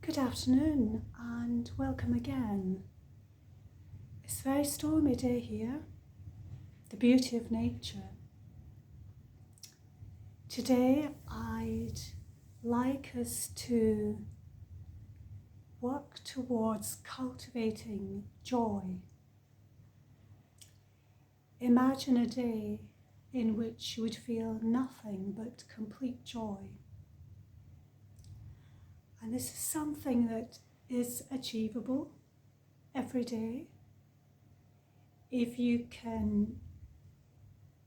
Good afternoon and welcome again. It's a very stormy day here, the beauty of nature. Today I'd like us to work towards cultivating joy. Imagine a day in which you would feel nothing but complete joy. And this is something that is achievable every day. If you can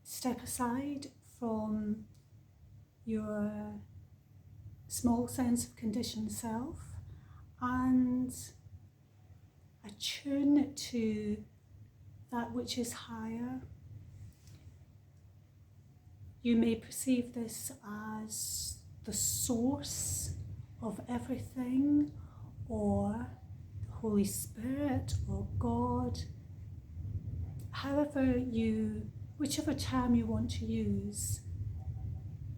step aside from your small sense of conditioned self and attune to that which is higher, you may perceive this as the source of everything, or the Holy Spirit, or God, whichever term you want to use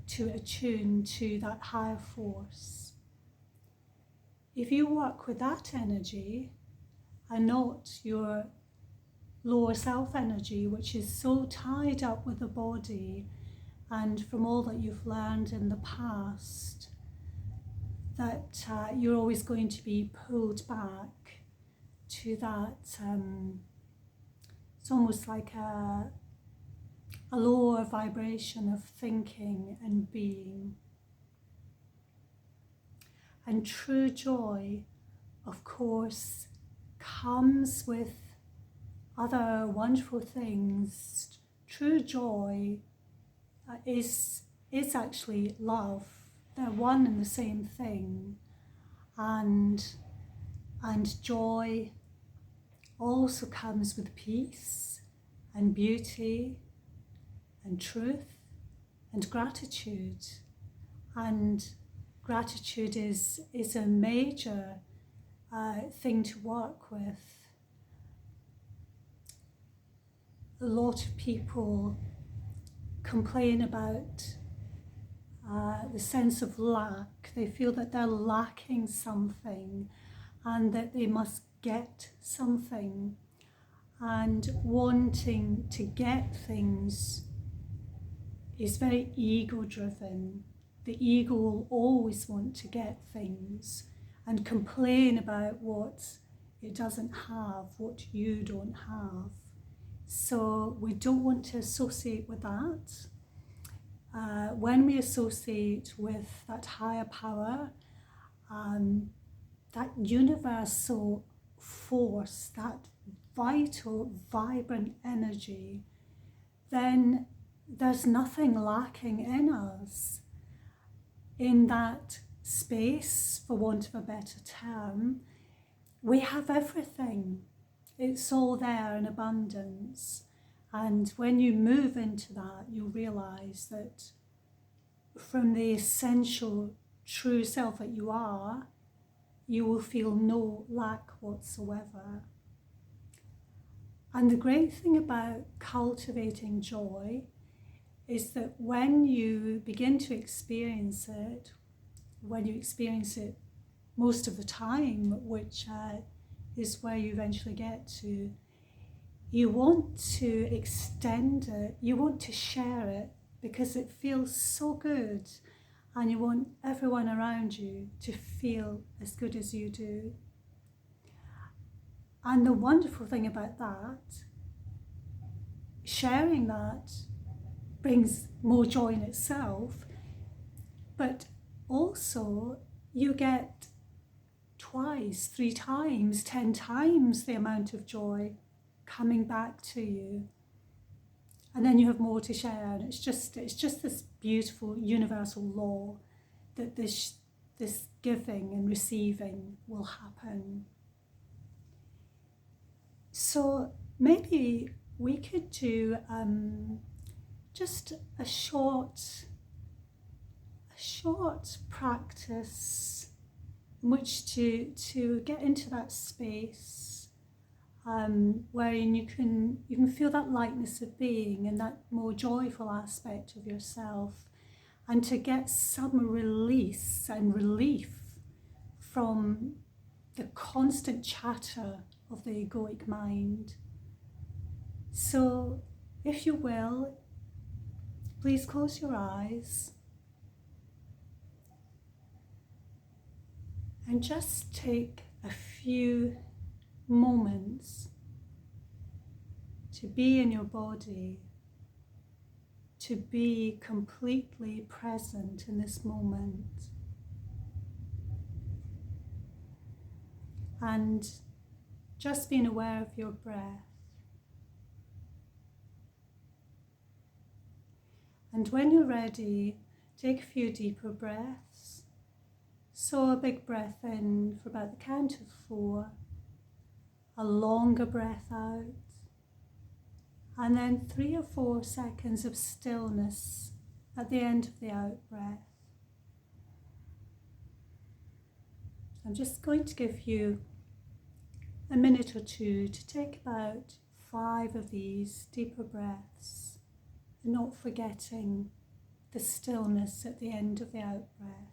to attune to that higher force. If you work with that energy and not your lower self energy, which is so tied up with the body and from all that you've learned in the past, that you're always going to be pulled back to that, it's almost like a lower vibration of thinking and being. And true joy, of course, comes with other wonderful things. True joy is actually love. They're one and the same thing. And joy also comes with peace and beauty and truth and gratitude. And gratitude is a major thing to work with. A lot of people complain about the sense of lack. They feel that they're lacking something and that they must get something. And wanting to get things is very ego-driven. The ego will always want to get things and complain about what it doesn't have, what you don't have. So we don't want to associate with that. When we associate with that higher power, that universal force, that vital, vibrant energy, then there's nothing lacking in us. In that space, for want of a better term, we have everything. It's all there in abundance. And when you move into that, you'll realize that from the essential true self that you are, you will feel no lack whatsoever. And the great thing about cultivating joy is that when you begin to experience it, when you experience it most of the time, which is where you eventually get to, you want to extend it, you want to share it because it feels so good, and you want everyone around you to feel as good as you do. And the wonderful thing about that, sharing that brings more joy in itself, but also you get twice, 3 times, 10 times the amount of joy coming back to you, and then you have more to share. And it's just this beautiful universal law that this giving and receiving will happen. So maybe we could do just a short practice in which to get into that space wherein you can feel that lightness of being and that more joyful aspect of yourself, and to get some release and relief from the constant chatter of the egoic mind. So, if you will, please close your eyes and just take a few moments to be in your body, to be completely present in this moment. And just being aware of your breath. And when you're ready, take a few deeper breaths. So a big breath in for about the count of 4, a longer breath out, and then 3 or 4 seconds of stillness at the end of the out breath. I'm just going to give you a minute or two to take about 5 of these deeper breaths, and not forgetting the stillness at the end of the out breath.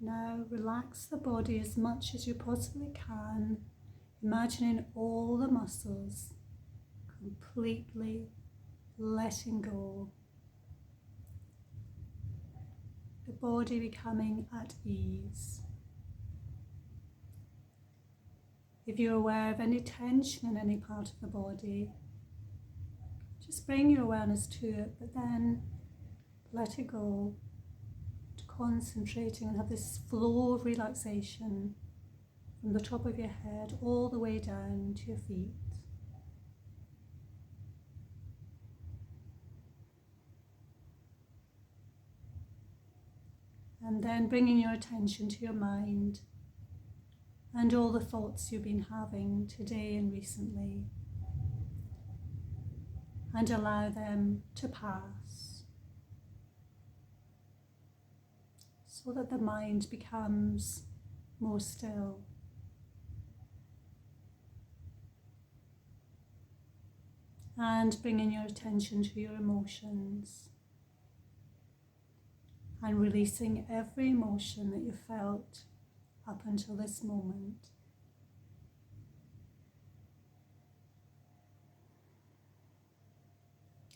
Now relax the body as much as you possibly can, imagining all the muscles completely letting go. The body becoming at ease. If you're aware of any tension in any part of the body, just bring your awareness to it, but then let it go. Concentrating and have this flow of relaxation from the top of your head all the way down to your feet. And then bringing your attention to your mind and all the thoughts you've been having today and recently, and allow them to pass, so that the mind becomes more still. And bringing your attention to your emotions and releasing every emotion that you felt up until this moment.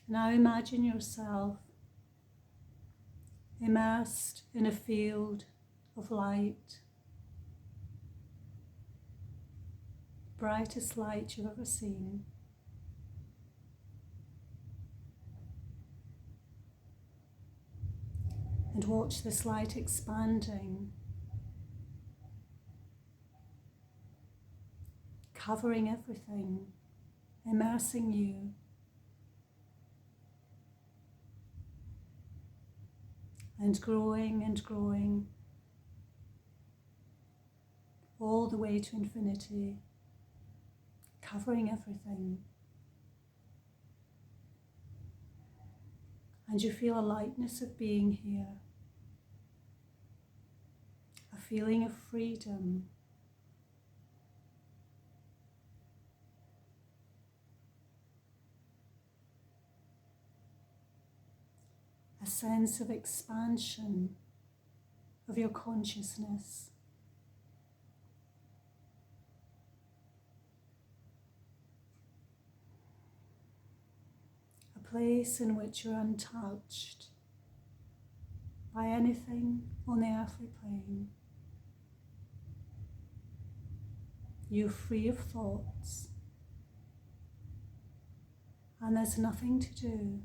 Now imagine yourself immersed in a field of light, brightest light you've ever seen. And watch this light expanding, covering everything, immersing you. And growing, all the way to infinity, covering everything. And you feel a lightness of being here, a feeling of freedom, a sense of expansion of your consciousness. A place in which you're untouched by anything on the earthly plane. You're free of thoughts, and there's nothing to do.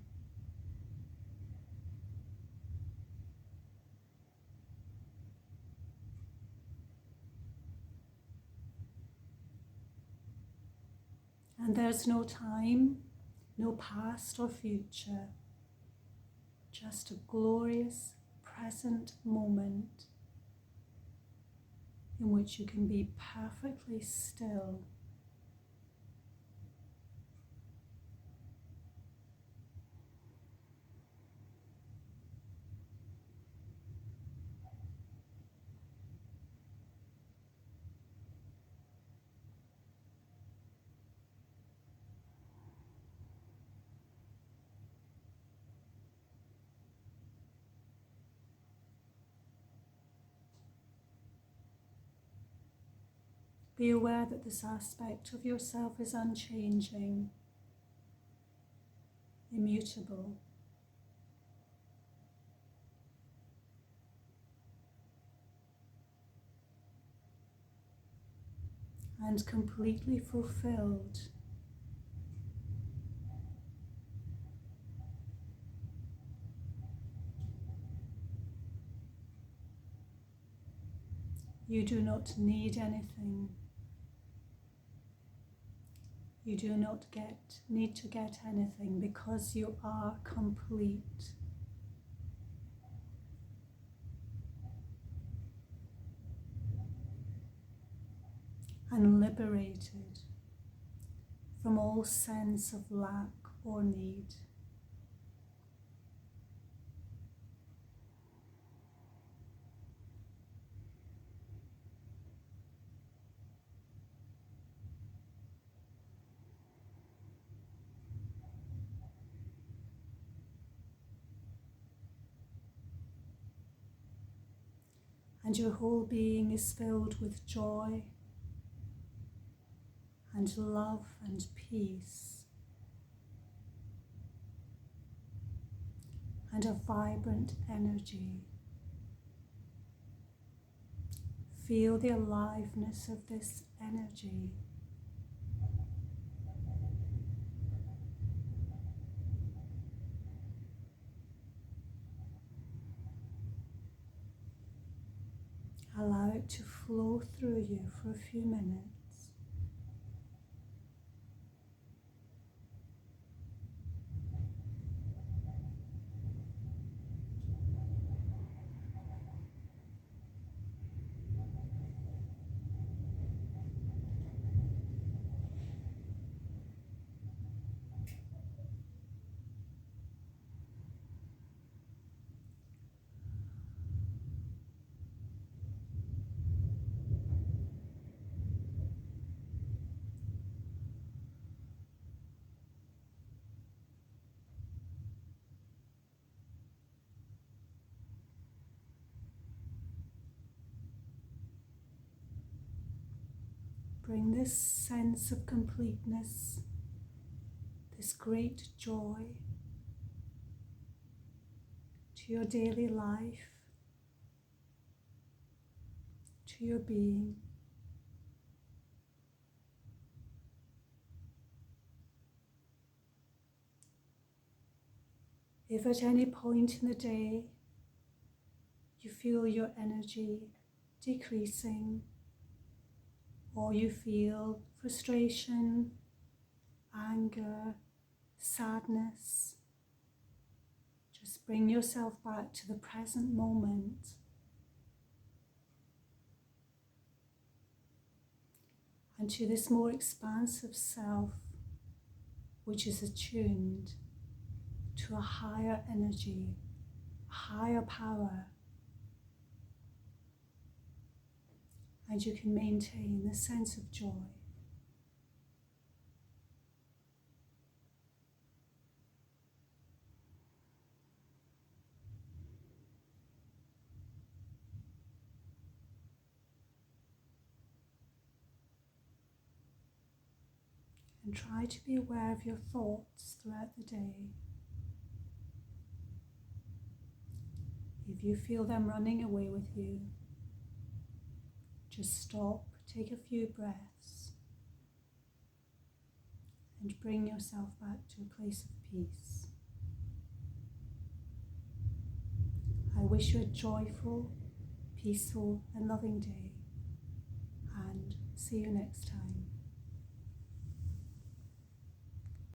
And there's no time no past or future, just a glorious present moment in which you can be perfectly still. Be aware that this aspect of yourself is unchanging, immutable. And completely fulfilled. You do not need anything. You do not need to get anything because you are complete. And liberated from all sense of lack or need. And your whole being is filled with joy and love and peace and a vibrant energy. Feel the aliveness of this energy. Allow it to flow through you for a few minutes. Bring this sense of completeness, this great joy to your daily life, to your being. If at any point in the day you feel your energy decreasing, or you feel frustration, anger, sadness, just bring yourself back to the present moment and to this more expansive self which is attuned to a higher energy, a higher power, and you can maintain the sense of joy. And try to be aware of your thoughts throughout the day. If you feel them running away with you, just stop, take a few breaths, and bring yourself back to a place of peace. I wish you a joyful, peaceful, and loving day, and see you next time.